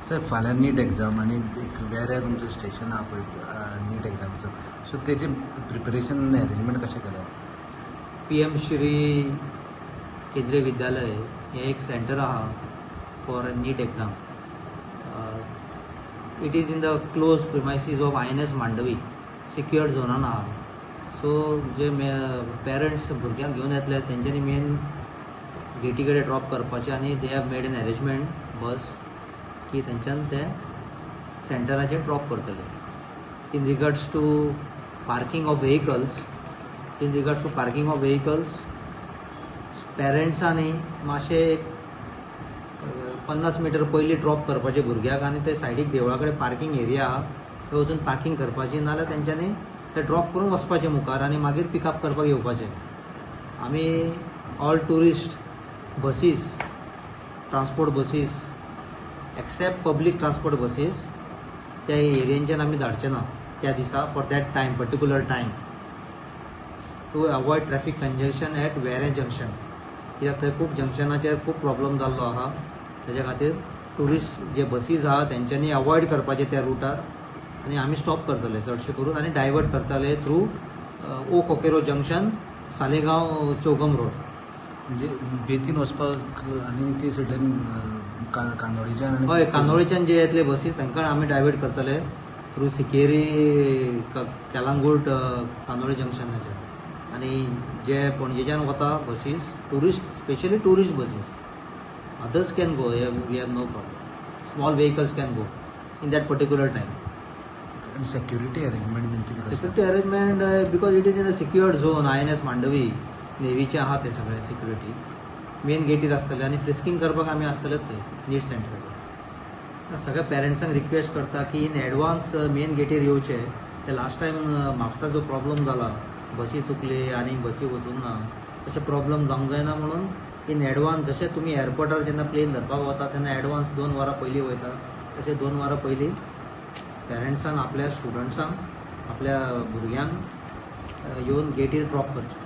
Sir फाल्यां नीट exam आनी एक वेऱ्या तुमचें स्टेशन आहा पळय नीट एग्जामाचो सो तेजें प्रिपरेशन अरेंजमेंट कशें केलें? PM श्री केंद्रीय विद्यालय हें एक सेंटर आहा for NEET exam. It is in the close premises of INS Mandovi, secured झोनान आहा. सो जे पेरंट्स भुरग्यांक घेवन येतले तेंच्यांनी मेन गेटी कडेन ड्रॉप करपाचें आनी they have made an arrangement bus की तेंच्यांनी ते सेंटराचेर ड्रॉप करतले. In regards to parking of vehicles पेरंट्सांनी मातशें 50 मिटर पयलीं ड्रॉप करपाचें भुरग्याक आनी ते सायडीक देवळा कडेन पार्किंग एरिया आहा थंय वचून पार्किंग करपाची, नाल्यार तेंच्यांनी ते ड्रॉप करून वचपाचें मुखार आनी मागीर पिकअप करपाक येवपाचें. आमी all tourist buses, transport buses except public transport buses त्या एरियेंच्यान आमी धाडचे ना त्या दिसा for that time, particular time, to avoid traffic conjunction at Verem junction. कित्याक थंय खूब जंक्शनाचेर खूब प्रॉब्लम जाल्लो आहा. तेज्या खातीर टुरिस्ट जे बसीज आहा तेंच्यांनी अवॉयड करपाचे त्या रुटार आनी आमी स्टॉप करतले चडशे करून आनी डायवर्ट करतले through O Coqueiro junction, Saligao CHOGM road. म्हणजे बेतीन वचपाक आनी ते सायडीन कांदोळेच्यान हय, कांदोळेच्यान जे येतले बसीस तांकां आमी डायवर्ट करतले थ्रू सिकेरी, केलांगूट, कांदोळे जंक्शनाचेर. आनी जे पणजेच्यान वता buses, tourist, specially tourist buses, others can go, we have no problem. Small vehicles can go in that particular time. And security arrangement been कितें कशें? Security arrangement because it is in a secured zone, INS Mandvi, नेवीचे आहा ते सगळे security. Main गेटीर आसतले आनी frisking करपाक आमी आसतलेच थंय नीट सेंटराचेर. सगळ्या पेरंट्सांक रिक्वेस्ट करता की इन एडवान्स मेन गेटीर येवचे. ते लास्ट टायम म्हापसा जो प्रॉब्लम जाला, बसी चुकले आनी बसी वचूंक ना, तशें प्रॉब्लम जावंक जायना म्हणून इन एडवान्स जशें तुमी एअरपोर्टार जेन्ना प्लेन धरपाक वता तेन्ना एडवान्स 2 वरां पयलीं वयता, तशें 2 वरां पयलीं पेरंट्सांक आपल्या स्टुडंट्सांक, आपल्या भुरग्यांक येवन गेटीर ड्रॉप करचें.